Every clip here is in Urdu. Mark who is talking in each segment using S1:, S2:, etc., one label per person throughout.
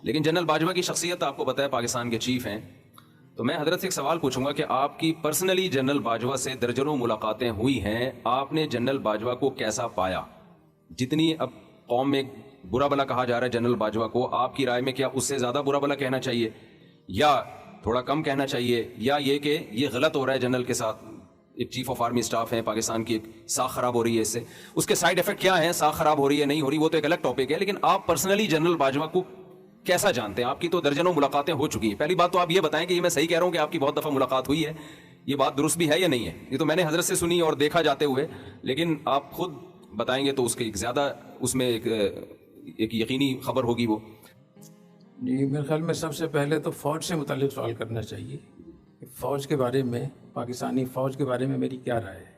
S1: لیکن جنرل باجوہ کی شخصیت آپ کو پتہ ہے پاکستان کے چیف ہیں، تو میں حضرت سے ایک سوال پوچھوں گا کہ آپ کی پرسنلی جنرل باجوہ سے درجنوں ملاقاتیں ہوئی ہیں، آپ نے جنرل باجوہ کو کیسا پایا؟ جتنی اب قوم میں برا بلا کہا جا رہا ہے جنرل باجوہ کو، آپ کی رائے میں کیا اس سے زیادہ برا بلا کہنا چاہیے یا تھوڑا کم کہنا چاہیے، یا یہ کہ یہ غلط ہو رہا ہے جنرل کے ساتھ؟ ایک چیف آف آرمی اسٹاف ہے پاکستان کی، ایک ساکھ خراب ہو رہی ہے اس سے، اس کے سائیڈ ایفیکٹ کیا ہیں؟ ساکھ خراب ہو رہی ہے نہیں ہو رہی وہ تو ایک الگ ٹاپک ہے، لیکن آپ پرسنلی جنرل باجوہ کو کیسا جانتے ہیں؟ آپ کی تو درجنوں ملاقاتیں ہو چکی ہیں. پہلی بات تو آپ یہ بتائیں کہ یہ میں صحیح کہہ رہا ہوں کہ آپ کی بہت دفعہ ملاقات ہوئی ہے، یہ بات درست بھی ہے یا نہیں ہے؟ یہ تو میں نے حضرت سے سنی اور دیکھا جاتے ہوئے، لیکن آپ خود بتائیں گے تو اس کے زیادہ اس میں ایک یقینی خبر ہوگی وہ.
S2: جی میرے خیال میں سب سے پہلے تو فوج سے متعلق سوال کرنا چاہیے کہ فوج کے بارے میں، پاکستانی فوج کے بارے میں میری کیا رائے ہے.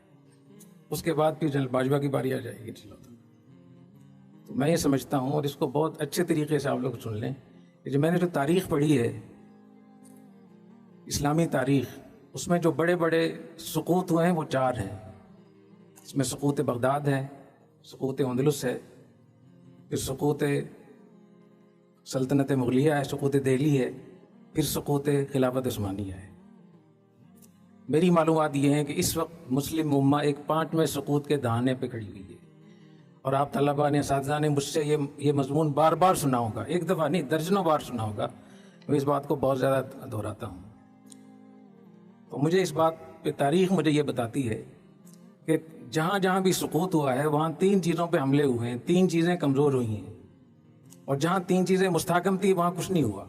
S2: اس کے بعد پھر جنرل باجوہ کی باری آ جائے گی. چلو تو میں یہ سمجھتا ہوں، اور اس کو بہت اچھے طریقے سے آپ لوگ سن لیں کہ جو میں نے جو تاریخ پڑھی ہے، اسلامی تاریخ، اس میں جو بڑے بڑے سقوط ہوئے ہیں وہ 4 ہیں. اس میں سقوط بغداد ہے، سقوط اندلس ہے، پھر سقوط سلطنت مغلیہ ہے، سقوط دہلی ہے، پھر سقوط خلافت عثمانیہ ہے. میری معلومات یہ ہیں کہ اس وقت مسلم امہ ایک 5ویں سقوط کے دہانے پہ کھڑی ہوئی ہے، اور آپ طلباء نے، اساتذہ نے مجھ سے یہ مضمون بار بار سنا ہوگا، ایک دفعہ نہیں درجنوں بار سنا ہوگا. میں اس بات کو بہت زیادہ دہراتا ہوں. تو مجھے اس بات پہ تاریخ مجھے یہ بتاتی ہے کہ جہاں جہاں بھی سقوط ہوا ہے وہاں 3 چیزوں پہ حملے ہوئے ہیں، 3 چیزیں کمزور ہوئی ہیں، اور جہاں 3 چیزیں مستحکم تھی وہاں کچھ نہیں ہوا.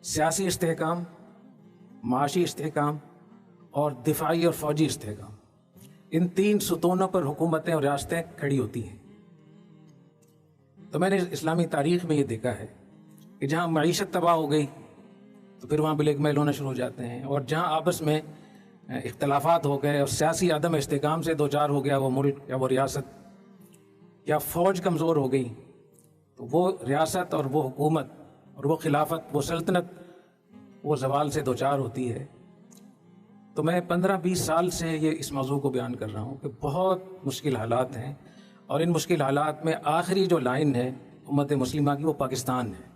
S2: سیاسی استحکام، معاشی استحکام اور دفاعی اور فوجی استحکام. ان 3 ستونوں پر حکومتیں اور ریاستیں کھڑی ہوتی ہیں. تو میں نے اسلامی تاریخ میں یہ دیکھا ہے کہ جہاں معیشت تباہ ہو گئی تو پھر وہاں بلیک میل ہونا شروع ہو جاتے ہیں، اور جہاں آپس میں اختلافات ہو گئے اور سیاسی عدم استحکام سے 2-4 ہو گیا وہ ملک یا وہ ریاست، یا فوج کمزور ہو گئی، تو وہ ریاست اور وہ حکومت اور وہ خلافت، وہ سلطنت، وہ زوال سے 2-4 ہوتی ہے. تو میں 15-20 سال سے یہ اس موضوع کو بیان کر رہا ہوں کہ بہت مشکل حالات ہیں، اور ان مشکل حالات میں آخری جو لائن ہے امت مسلمہ کی وہ پاکستان ہے.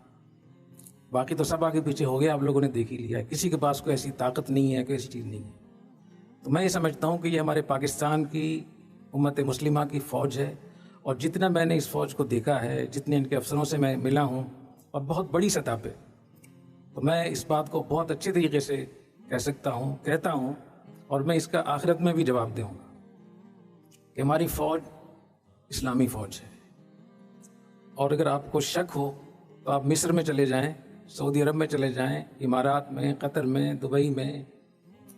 S2: باقی تو سب آگے پیچھے ہو گیا، آپ لوگوں نے دیکھ ہی لیا ہے، کسی کے پاس کوئی ایسی طاقت نہیں ہے، کوئی ایسی چیز نہیں ہے. تو میں یہ سمجھتا ہوں کہ یہ ہمارے پاکستان کی امت مسلمہ کی فوج ہے، اور جتنا میں نے اس فوج کو دیکھا ہے، جتنے ان کے افسروں سے میں ملا ہوں، اور بہت بڑی سطح پہ، تو میں اس بات کو بہت اچھے طریقے سے کہتا ہوں، اور میں اس کا آخرت میں بھی جواب دوں گا کہ ہماری فوج اسلامی فوج ہے. اور اگر آپ کو شک ہو تو آپ مصر میں چلے جائیں، سعودی عرب میں چلے جائیں، امارات میں، قطر میں، دبئی میں،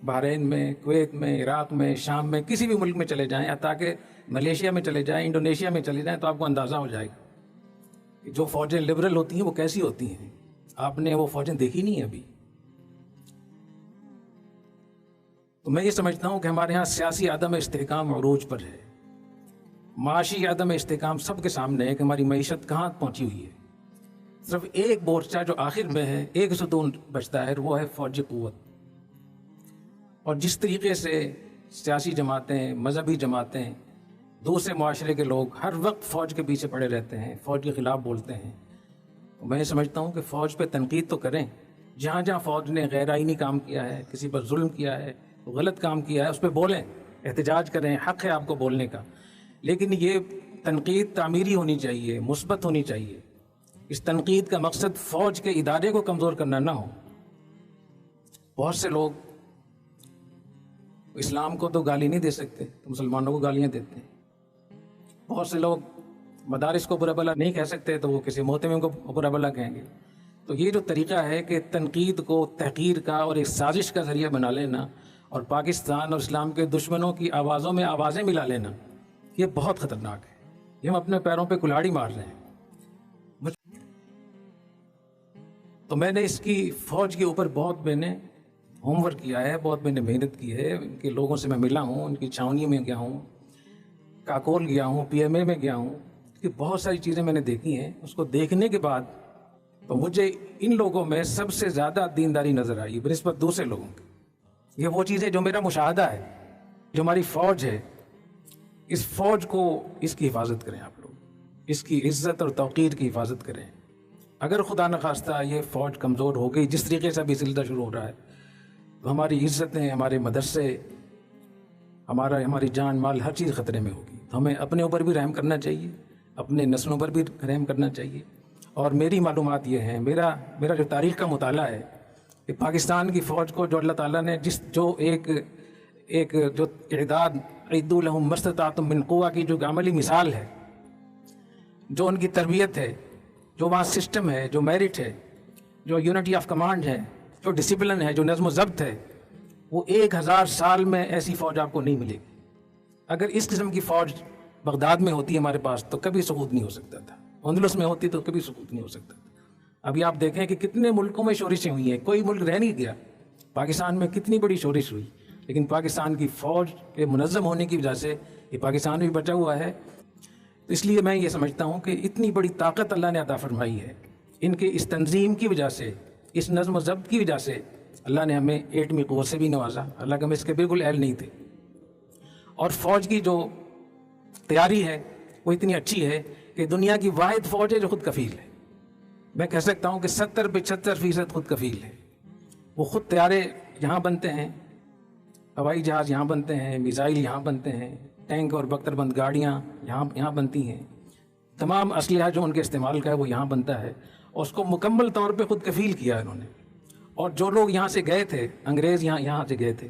S2: بحرین میں، کویت میں، عراق میں، شام میں، کسی بھی ملک میں چلے جائیں، یا تاکہ ملیشیا میں چلے جائیں، انڈونیشیا میں چلے جائیں، تو آپ کو اندازہ ہو جائے گا کہ جو فوجیں لبرل ہوتی ہیں وہ کیسی ہوتی ہیں. آپ نے وہ فوجیں دیکھی نہیں ہیں ابھی. تو میں یہ سمجھتا ہوں کہ ہمارے ہاں سیاسی عدم استحکام عروج پر ہے، معاشی عدم استحکام سب کے سامنے ہے کہ ہماری معیشت کہاں پہنچی ہوئی ہے. صرف ایک مورچہ جو آخر میں ہے، ایک ستون بچتا ہے، وہ ہے فوجی قوت. اور جس طریقے سے سیاسی جماعتیں، مذہبی جماعتیں، دوسرے معاشرے کے لوگ ہر وقت فوج کے پیچھے پڑے رہتے ہیں، فوج کے خلاف بولتے ہیں، تو میں یہ سمجھتا ہوں کہ فوج پہ تنقید تو کریں. جہاں جہاں فوج نے غیر آئینی کام کیا ہے، کسی پر ظلم کیا ہے، غلط کام کیا ہے، اس پہ بولیں، احتجاج کریں، حق ہے آپ کو بولنے کا. لیکن یہ تنقید تعمیری ہونی چاہیے، مثبت ہونی چاہیے. اس تنقید کا مقصد فوج کے ادارے کو کمزور کرنا نہ ہو. بہت سے لوگ اسلام کو تو گالی نہیں دے سکتے، تو مسلمانوں کو گالیاں دیتے ہیں. بہت سے لوگ مدارس کو برا بھلا نہیں کہہ سکتے، تو وہ کسی محتمم کو برا بھلا کہیں گے. تو یہ جو طریقہ ہے کہ تنقید کو تحقیر کا اور ایک سازش کا ذریعہ بنا لینا، اور پاکستان اور اسلام کے دشمنوں کی آوازوں میں آوازیں ملا لینا، یہ بہت خطرناک ہے. یہ ہم اپنے پیروں پہ کلاڑی مار رہے ہیں. تو میں نے اس کی فوج کے اوپر بہت میں نے ہوم ورک کیا ہے، بہت میں نے محنت کی ہے. ان کے لوگوں سے میں ملا ہوں، ان کی چھاونیوں میں گیا ہوں، کاکول گیا ہوں، پی ایم اے میں گیا ہوں، کہ بہت ساری چیزیں میں نے دیکھی ہیں. اس کو دیکھنے کے بعد تو مجھے ان لوگوں میں سب سے زیادہ دینداری نظر آئی بنسبت دوسرے لوگوں کی. یہ وہ چیزیں جو میرا مشاہدہ ہے، جو ہماری فوج ہے، اس فوج کو، اس کی حفاظت کریں آپ لوگ، اس کی عزت اور توقیر کی حفاظت کریں. اگر خدا نخواستہ یہ فوج کمزور ہو گئی، جس طریقے سے ابھی سلسلہ شروع ہو رہا ہے، تو ہماری عزتیں، ہمارے مدرسے، ہماری جان مال ہر چیز خطرے میں ہوگی. تو ہمیں اپنے اوپر بھی رحم کرنا چاہیے، اپنے نسلوں پر بھی رحم کرنا چاہیے. اور میری معلومات یہ ہیں، میرا جو تاریخ کا مطالعہ ہے کہ پاکستان کی فوج کو جو اللہ تعالیٰ نے جو اعداد اعدوا لهم ما استطعتم من قوہ کی جو عملی مثال ہے، جو ان کی تربیت ہے، جو وہاں سسٹم ہے، جو میرٹ ہے، جو یونٹی آف کمانڈ ہے، جو ڈسپلن ہے، جو نظم و ضبط ہے، وہ 1000 سال میں ایسی فوج آپ کو نہیں ملے گی. اگر اس قسم کی فوج بغداد میں ہوتی ہمارے پاس تو کبھی سقوط نہیں ہو سکتا تھا. اندلس میں ہوتی تو کبھی سقوط نہیں ہو سکتا تھا. ابھی آپ دیکھیں کہ کتنے ملکوں میں شورشیں ہوئی ہیں، کوئی ملک رہ نہیں گیا. پاکستان میں کتنی بڑی شورش ہوئی، لیکن پاکستان کی فوج کے منظم ہونے کی وجہ سے یہ پاکستان بھی بچا ہوا ہے. تو اس لیے میں یہ سمجھتا ہوں کہ اتنی بڑی طاقت اللہ نے عطا فرمائی ہے، ان کے اس تنظیم کی وجہ سے، اس نظم و ضبط کی وجہ سے اللہ نے ہمیں ایٹمی قوت سے بھی نوازا. حالانکہ ہم اس کے بالکل اہل نہیں تھے. اور فوج کی جو تیاری ہے وہ اتنی اچھی ہے کہ دنیا کی واحد فوج ہے جو خود کفیل ہے. میں کہہ سکتا ہوں کہ 70-75% خود کفیل ہے. وہ خود طیارے یہاں بنتے ہیں، ہوائی جہاز یہاں بنتے ہیں، میزائل یہاں بنتے ہیں، ٹینک اور بختر بند گاڑیاں یہاں بنتی ہیں. تمام اسلحہ جو ان کے استعمال کا ہے وہ یہاں بنتا ہے، اور اس کو مکمل طور پہ خود کفیل کیا انہوں نے. اور جو لوگ یہاں سے گئے تھے، انگریز یہاں سے گئے تھے،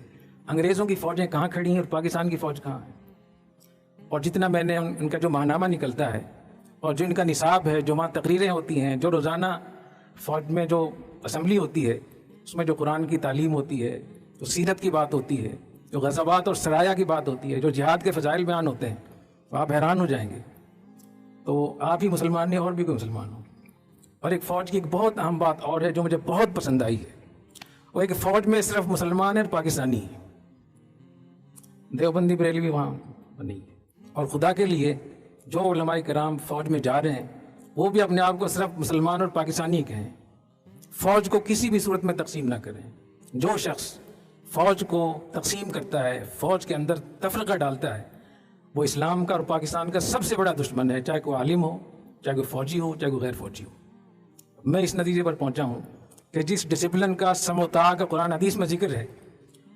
S2: انگریزوں کی فوجیں کہاں کھڑی ہیں اور پاکستان کی فوج کہاں ہے. اور جتنا میں نے ان کا جو ماہنامہ نکلتا ہے اور جو ان کا نصاب ہے، جو وہاں تقریریں ہوتی ہیں، جو روزانہ فوج میں جو اسمبلی ہوتی ہے اس میں جو قرآن کی تعلیم ہوتی ہے، جو سیرت کی بات ہوتی ہے، جو غزوات اور سرایا کی بات ہوتی ہے، جو جہاد کے فضائل بیان ہوتے ہیں، تو آپ حیران ہو جائیں گے. تو آپ ہی مسلمان نہیں اور بھی کوئی مسلمان ہو. اور ایک فوج کی ایک بہت اہم بات اور ہے جو مجھے بہت پسند آئی ہے، وہ ایک فوج میں صرف مسلمان ہیں اور پاکستانی ہیں. دیوبندی بریلوی وہاں نہیں ہے. اور خدا کے لیے جو علماء کرام فوج میں جا رہے ہیں وہ بھی اپنے آپ کو صرف مسلمان اور پاکستانی کہیں. فوج کو کسی بھی صورت میں تقسیم نہ کریں. جو شخص فوج کو تقسیم کرتا ہے، فوج کے اندر تفرقہ ڈالتا ہے، وہ اسلام کا اور پاکستان کا سب سے بڑا دشمن ہے، چاہے کوئی عالم ہو، چاہے کوئی فوجی ہو، چاہے کوئی غیر فوجی ہو. میں اس نتیجے پر پہنچا ہوں کہ جس ڈسپلن کا سم و طاعہ کا قرآن حدیث میں ذکر ہے،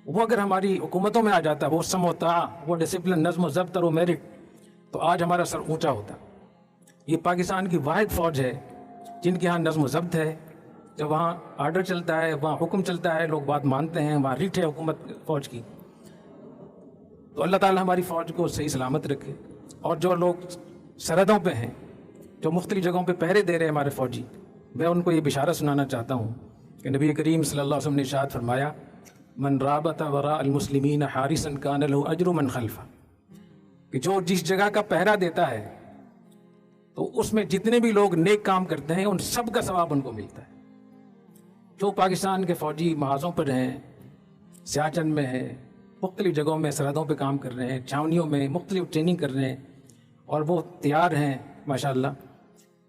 S2: وہ اگر ہماری حکومتوں میں آ جاتا، وہ سم و طاعہ، وہ ڈسپلن، نظم و ضبط اور وہ میرٹ، تو آج ہمارا سر اونچا ہوتا. یہ پاکستان کی واحد فوج ہے جن کے ہاں نظم و ضبط ہے. جب وہاں آرڈر چلتا ہے، وہاں حکم چلتا ہے، لوگ بات مانتے ہیں، وہاں ریٹ ہے حکومت فوج کی. تو اللہ تعالیٰ ہماری فوج کو صحیح سلامت رکھے. اور جو لوگ سرحدوں پہ ہیں، جو مختلف جگہوں پہ پہرے دے رہے ہیں ہمارے فوجی، میں ان کو یہ بشارت سنانا چاہتا ہوں کہ نبی کریم صلی اللہ علیہ وسلم نے ارشاد فرمایا، من رابط وراء المسلمین حارسا کان له اجر من خلفہ، کہ جو جس جگہ کا پہرا دیتا ہے تو اس میں جتنے بھی لوگ نیک کام کرتے ہیں ان سب کا ثواب ان کو ملتا ہے. جو پاکستان کے فوجی محاذوں پر ہیں، سیاچن میں ہیں، مختلف جگہوں میں سرحدوں پہ کام کر رہے ہیں، چھاونیوں میں مختلف ٹریننگ کر رہے ہیں، اور وہ تیار ہیں ماشاءاللہ.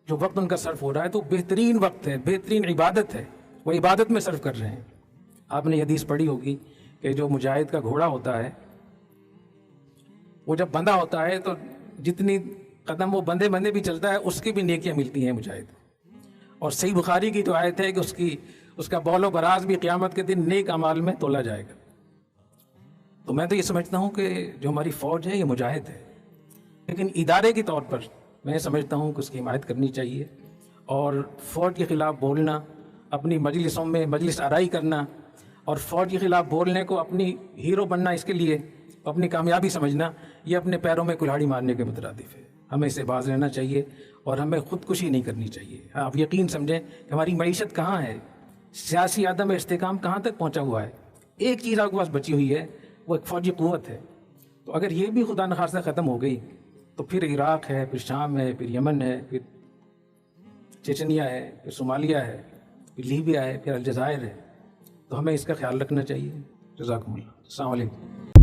S2: جو وقت ان کا صرف ہو رہا ہے تو بہترین وقت ہے، بہترین عبادت ہے، وہ عبادت میں صرف کر رہے ہیں. آپ نے یہ حدیث پڑھی ہوگی کہ جو مجاہد کا گھوڑا ہوتا ہے وہ جب بندھا ہوتا ہے تو جتنی قدم وہ بندے بھی چلتا ہے اس کی بھی نیکیاں ملتی ہیں مجاہد. اور صحیح بخاری کی تو آیت ہے کہ اس کا بول و براز بھی قیامت کے دن نیک اعمال میں تولا جائے گا. تو میں تو یہ سمجھتا ہوں کہ جو ہماری فوج ہے یہ مجاہد ہے، لیکن ادارے کے طور پر میں سمجھتا ہوں کہ اس کی حمایت کرنی چاہیے. اور فوج کے خلاف بولنا، اپنی مجلسوں میں مجلس آرائی کرنا اور فوج کے خلاف بولنے کو اپنی ہیرو بننا، اس کے لیے اپنی کامیابی سمجھنا، یہ اپنے پیروں میں کلہاڑی مارنے کے مترادف ہے. ہمیں اس سے باز رہنا چاہیے اور ہمیں خودکشی نہیں کرنی چاہیے. آپ یقین سمجھیں کہ ہماری معیشت کہاں ہے، سیاسی عدم استحکام کہاں تک پہنچا ہوا ہے. ایک چیز آپ کے پاس بچی ہوئی ہے، وہ ایک فوجی قوت ہے. تو اگر یہ بھی خدا نخواستہ ختم ہو گئی تو پھر عراق ہے، پھر شام ہے، پھر یمن ہے، پھر چیچنیا ہے، پھر صومالیہ ہے، پھر لیبیا ہے، پھر الجزائر ہے. تو ہمیں اس کا خیال رکھنا چاہیے. جزاکم اللہ. السلام علیکم.